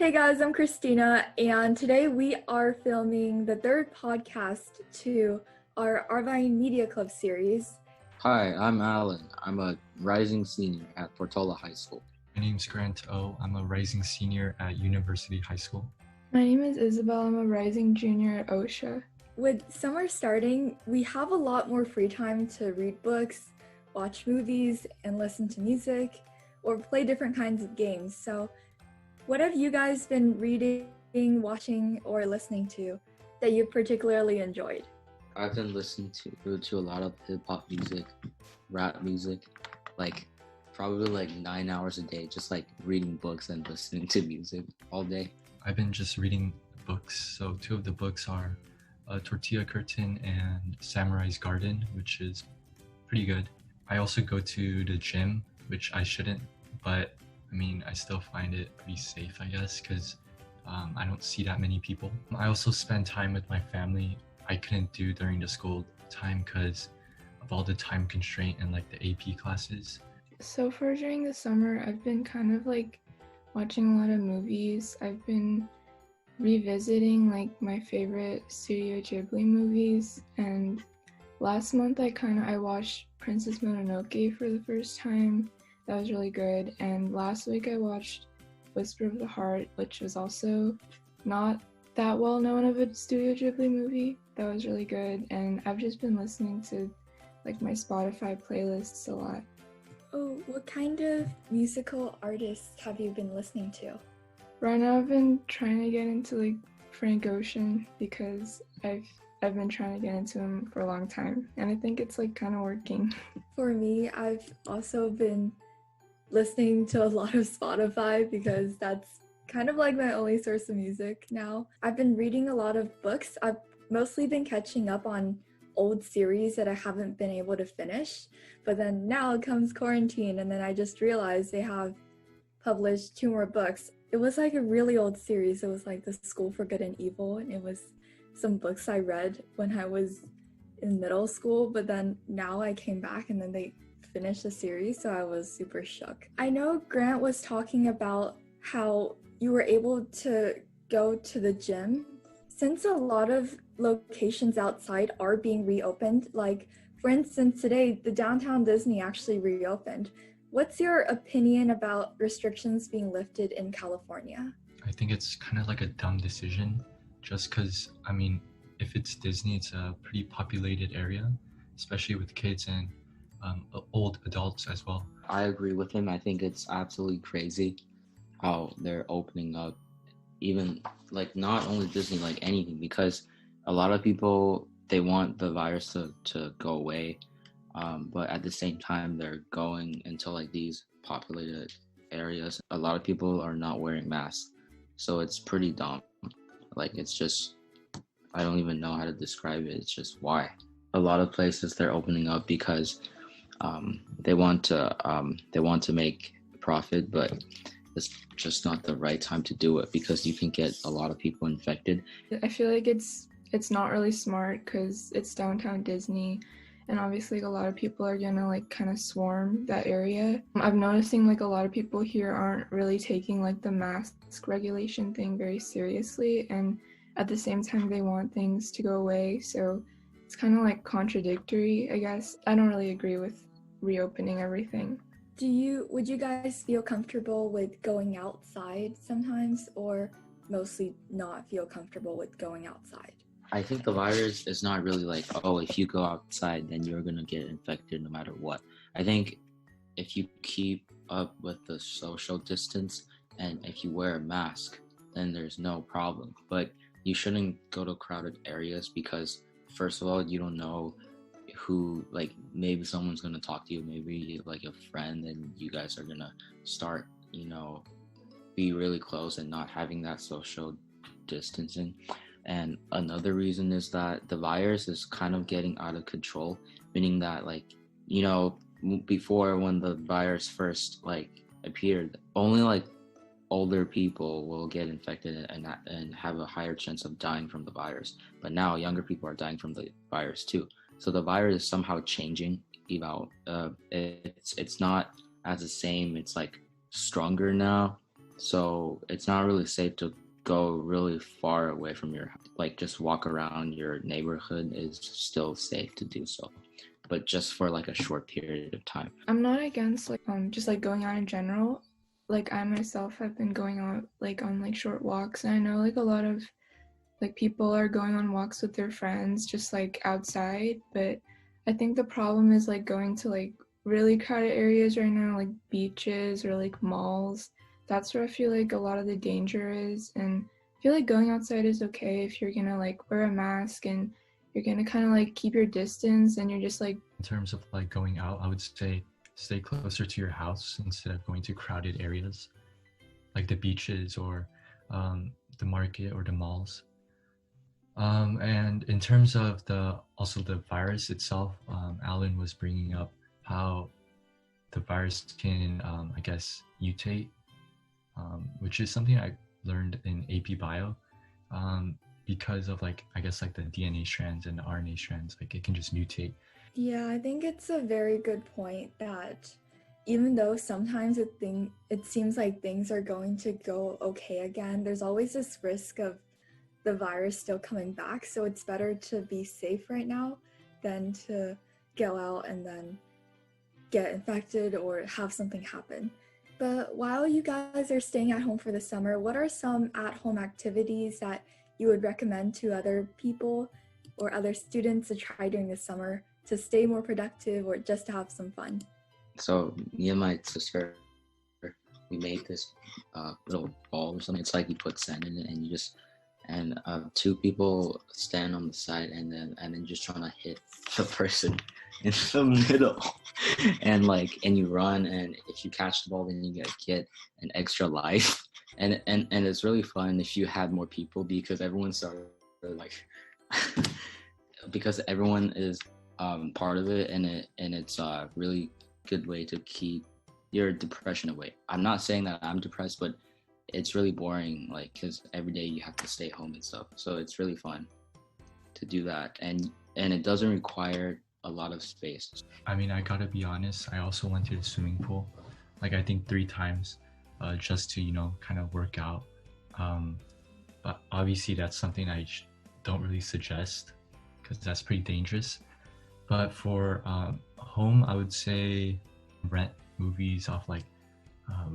Hey guys, I'm Christina, and today we are filming the third podcast to our Arvine Media Club series. Hi, I'm Alan. I'm a rising senior at Portola High School. My name's Grant O. I'm a rising senior at University High School. My name is Isabel. I'm a rising junior at OSHA. With summer starting, we have a lot more free time to read books, watch movies, and listen to music, or play different kinds of games. So what have you guys been reading, watching, or listening to that you particularly enjoyed? I've been listening to a lot of hip-hop music, rap music, probably 9 hours a day, just reading books and listening to music all day. I've been just reading books. So two of the books are Tortilla Curtain and Samurai's Garden, which is pretty good. I also go to the gym, which I shouldn't, but I still find it pretty safe, I guess, because I don't see that many people. I also spend time with my family. I couldn't do during the school time because of all the time constraint and the AP classes. So far during the summer, I've been kind of watching a lot of movies. I've been revisiting my favorite Studio Ghibli movies, and last month I watched Princess Mononoke for the first time. That was really good. And last week I watched Whisper of the Heart, which was also not that well known of a Studio Ghibli movie. That was really good. And I've just been listening to my Spotify playlists a lot. Oh, what kind of musical artists have you been listening to? Right now I've been trying to get into Frank Ocean because I've been trying to get into him for a long time, and I think it's kind of working. For me, I've also been listening to a lot of Spotify because that's kind of my only source of music now. I've been reading a lot of books. I've mostly been catching up on old series that I haven't been able to finish, but then now comes quarantine, and then I just realized they have published 2 more books. It was a really old series. It was The School for Good and Evil, and it was some books I read when I was in middle school, but then now I came back and then they finished the series, so I was super shook. I know Grant was talking about how you were able to go to the gym. Since a lot of locations outside are being reopened, for instance today, the Downtown Disney actually reopened. What's your opinion about restrictions being lifted in California? I think it's kind of a dumb decision, just because, if it's Disney, it's a pretty populated area, especially with kids and old adults as well. I agree with him. I think it's absolutely crazy how they're opening up, even not only Disney, anything, because a lot of people, they want the virus to go away, but at the same time they're going into these populated areas. A lot of people are not wearing masks, so it's pretty dumb. It's just, I don't even know how to describe it. It's just why. A lot of places they're opening up because they want to make profit, but it's just not the right time to do it because you can get a lot of people infected. I feel it's not really smart because it's Downtown Disney, and obviously a lot of people are gonna kind of swarm that area. I'm noticing a lot of people here aren't really taking the mask regulation thing very seriously, and at the same time they want things to go away, so it's kind of contradictory, I guess. I don't really agree with reopening everything. Would you guys feel comfortable with going outside sometimes, or mostly not feel comfortable with going outside? I think the virus is not really if you go outside, then you're going to get infected no matter what. I think if you keep up with the social distance and if you wear a mask, then there's no problem. But you shouldn't go to crowded areas because, first of all, you don't know who, maybe someone's going to talk to you, maybe a friend, and you guys are going to start, be really close and not having that social distancing. And another reason is that the virus is kind of getting out of control, meaning that before, when the virus first appeared, only older people will get infected and have a higher chance of dying from the virus. But now younger people are dying from the virus too. So the virus is somehow changing. It's not as the same. It's stronger now. So it's not really safe to go really far away from your, like, just walk around your neighborhood is still safe to do so, but just for like a short period of time. I'm not against like just like going out in general. Like I myself have been going out like on like short walks, and I know like a lot of like people are going on walks with their friends just like outside, but I think the problem is like going to like really crowded areas right now, like beaches or like malls. That's where I feel like a lot of the danger is, and I feel like going outside is okay if you're gonna like wear a mask and you're gonna kind of like keep your distance and you're just like In terms of like going out, I would say stay closer to your house instead of going to crowded areas like the beaches or the market or the malls. And in terms of the virus itself, Alan was bringing up how the virus can, I guess, mutate, which is something I learned in AP Bio, because of like I guess like the DNA strands and the RNA strands, like it can just mutate. Yeah, I think it's a very good point that even though sometimes it seems like things are going to go okay again, there's always this risk of the virus still coming back. So it's better to be safe right now than to go out and then get infected or have something happen. But while you guys are staying at home for the summer, what are some at-home activities that you would recommend to other people or other students to try during the summer to stay more productive or just to have some fun? So me and my sister, we made this little ball or something. It's like you put sand in it and you just, and two people stand on the side and then just trying to hit the person in the middle, and you run, and if you catch the ball then you get an extra life, and it's really fun if you had more people, because everyone started like because everyone is part of it, and it's a really good way to keep your depression away. I'm not saying that I'm depressed, but it's really boring, like, because every day you have to stay home and stuff. So it's really fun to do that, and it doesn't require a lot of space. I mean, I gotta be honest, I also went to the swimming pool, like I think 3 times, just to, kind of work out. But obviously that's something I don't really suggest because that's pretty dangerous. But for home, I would say rent movies off like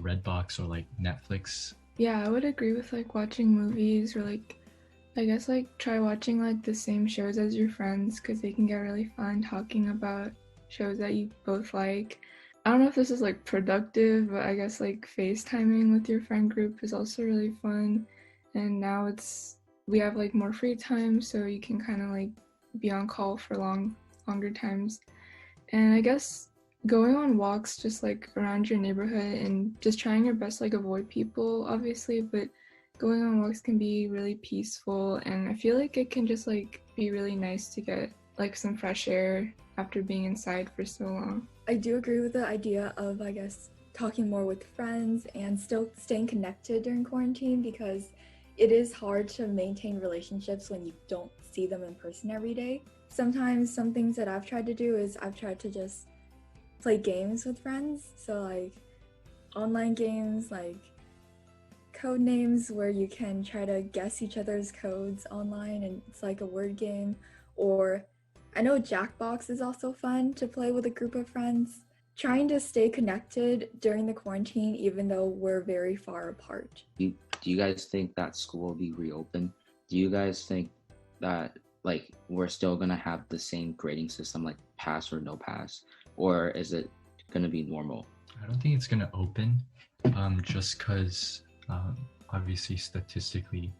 Redbox or like Netflix. yeah, I would agree with like watching movies or like I guess like try watching like the same shows as your friends because they can get really fun talking about shows that you both like. I don't know if this is like productive, but I guess like FaceTiming with your friend group is also really fun. And now we have like more free time, so you can kind of like be on call for longer times. And I guess going on walks just like around your neighborhood and just trying your best like avoid people obviously, but going on walks can be really peaceful, and I feel like it can just like be really nice to get like some fresh air after being inside for so long. I do agree with the idea of, I guess, talking more with friends and still staying connected during quarantine, because it is hard to maintain relationships when you don't see them in person every day. Sometimes some things that I've tried to do is I've tried to just play games with friends. So like online games like code names where you can try to guess each other's codes online, and it's like a word game. Or I know Jackbox is also fun to play with a group of friends. Trying to stay connected during the quarantine even though we're very far apart. Do you guys think that school will be reopened? Do you guys think that like we're still gonna have the same grading system, like pass or no pass, or is it gonna be normal? I don't think it's gonna open, just because obviously statistically,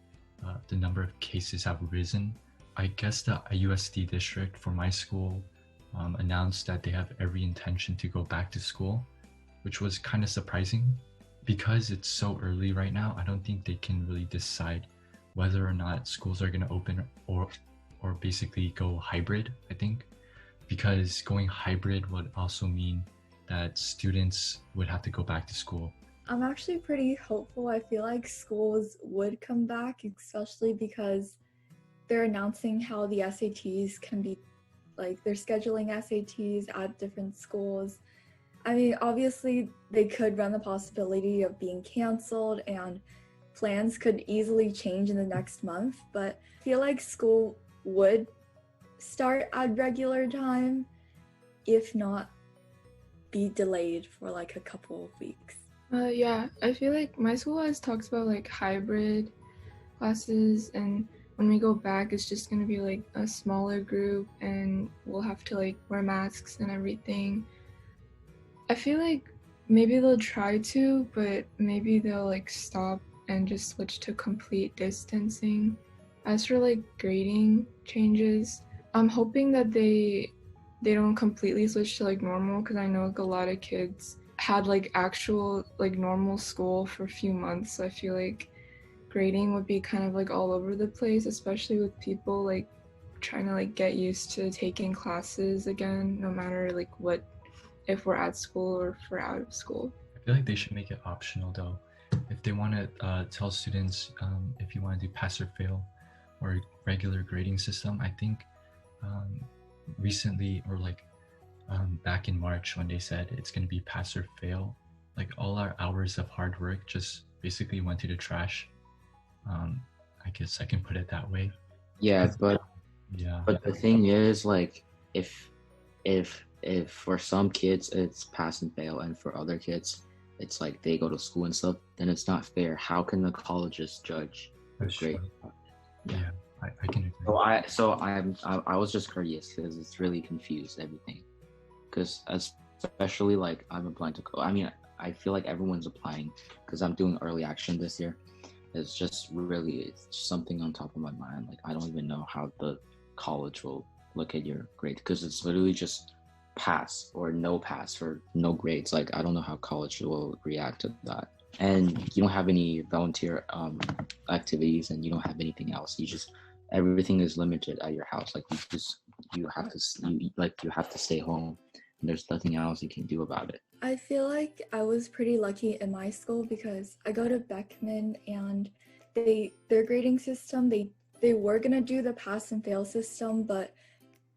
the number of cases have risen. I guess the USD district for my school announced that they have every intention to go back to school, which was kind of surprising because it's so early right now. I don't think they can really decide whether or not schools are going to open or basically go hybrid, I think, because going hybrid would also mean that students would have to go back to school. I'm actually pretty hopeful. I feel like schools would come back, especially because they're announcing how the SATs can be, like they're scheduling SATs at different schools. I mean, obviously, they could run the possibility of being canceled, and plans could easily change in the next month, but I feel like school would start at regular time, if not be delayed for like a couple of weeks. Yeah, I feel like my school always talks about like hybrid classes, and when we go back, it's just gonna be like a smaller group, and we'll have to like wear masks and everything. I feel like maybe they'll try to, but maybe they'll like stop and just switch to complete distancing. As for like grading changes, I'm hoping that they don't completely switch to like normal, because I know like a lot of kids had like actual like normal school for a few months. So I feel like grading would be kind of like all over the place, especially with people like trying to like get used to taking classes again, no matter like what, if we're at school or if we're out of school. I feel like they should make it optional though. If they want to tell students if you want to do pass or fail or regular grading system, I think recently or like back in March when they said it's going to be pass or fail, like all our hours of hard work just basically went to the trash. I guess I can put it that way. Yeah, but Yeah. But the thing is, like, if for some kids it's pass and fail, and for other kids it's like they go to school and stuff, then it's not fair. How can the colleges judge That's grade? true. Yeah, I can agree. I was just curious because it's really confused everything. Because especially like I'm applying to I mean, I feel like everyone's applying because I'm doing early action this year. It's just something on top of my mind. Like I don't even know how the college will look at your grade, because it's literally just pass or no pass for no grades. Like I don't know how college will react to that. And you don't have any volunteer activities, and you don't have anything else. You just everything is limited at your house. Like you have to stay home. And there's nothing else you can do about it. I feel like I was pretty lucky in my school because I go to Beckman, and their grading system, they were gonna do the pass and fail system, but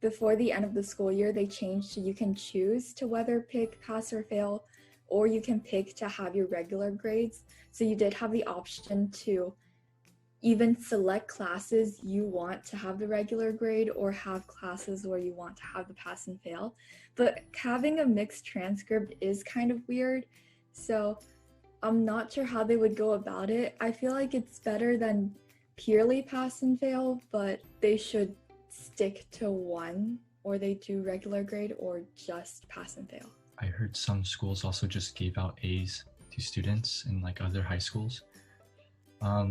before the end of the school year they changed to you can choose to whether pick pass or fail, or you can pick to have your regular grades. So you did have the option to even select classes you want to have the regular grade, or have classes where you want to have the pass and fail. But having a mixed transcript is kind of weird, so I'm not sure how they would go about it. I feel like it's better than purely pass and fail, but they should stick to one, or they do regular grade or just pass and fail. I heard some schools also just gave out A's to students in like other high schools.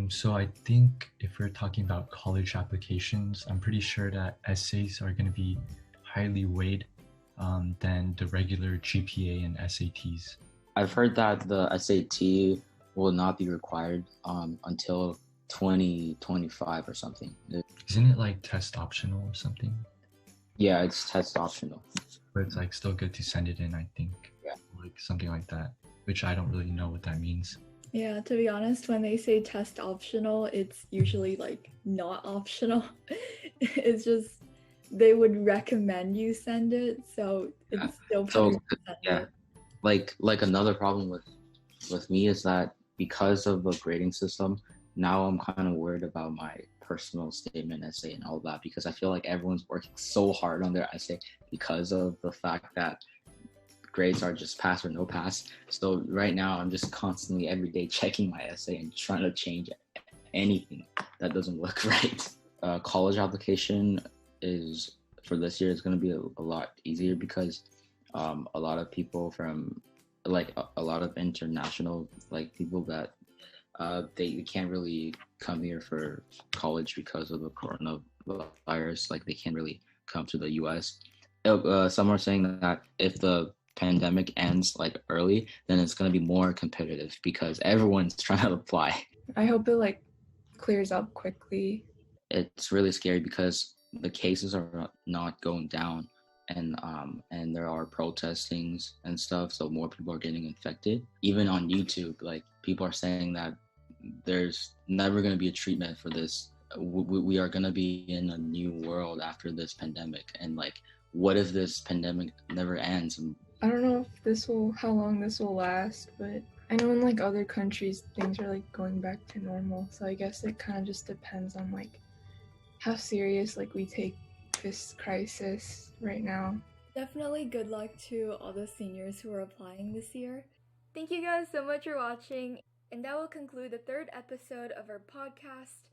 So I think if we're talking about college applications, I'm pretty sure that essays are going to be highly weighed than the regular GPA and SATs. I've heard that the SAT will not be required until 2025 or something. Isn't it like test optional or something? Yeah, it's test optional. But it's like still good to send it in, I think. Yeah. Like something like that, which I don't really know what that means. Yeah, to be honest, when they say test optional, it's usually like not optional. It's just they would recommend you send it, so it's still better to send it. Like another problem with me is that because of the grading system, now I'm kind of worried about my personal statement essay and all that, because I feel like everyone's working so hard on their essay because of the fact that grades are just pass or no pass. So right now I'm just constantly every day checking my essay and trying to change anything that doesn't look right. College application is for this year is going to be a lot easier because a lot of people from like a lot of international like people that they can't really come here for college because of the coronavirus. Like they can't really come to the US. Some are saying that if the pandemic ends like early, then it's going to be more competitive because everyone's trying to apply. I hope it like clears up quickly. It's really scary because the cases are not going down, and there are protestings and stuff, so more people are getting infected. Even on YouTube, like people are saying that there's never going to be a treatment for this. We are going to be in a new world after this pandemic, and like what if this pandemic never ends? I don't know if how long this will last, but I know in like other countries things are like going back to normal. So I guess it kind of just depends on like how serious like we take this crisis right now. Definitely good luck to all the seniors who are applying this year. Thank you guys so much for watching, and that will conclude the 3rd episode of our podcast.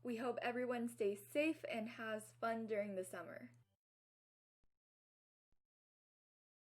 We hope everyone stays safe and has fun during the summer.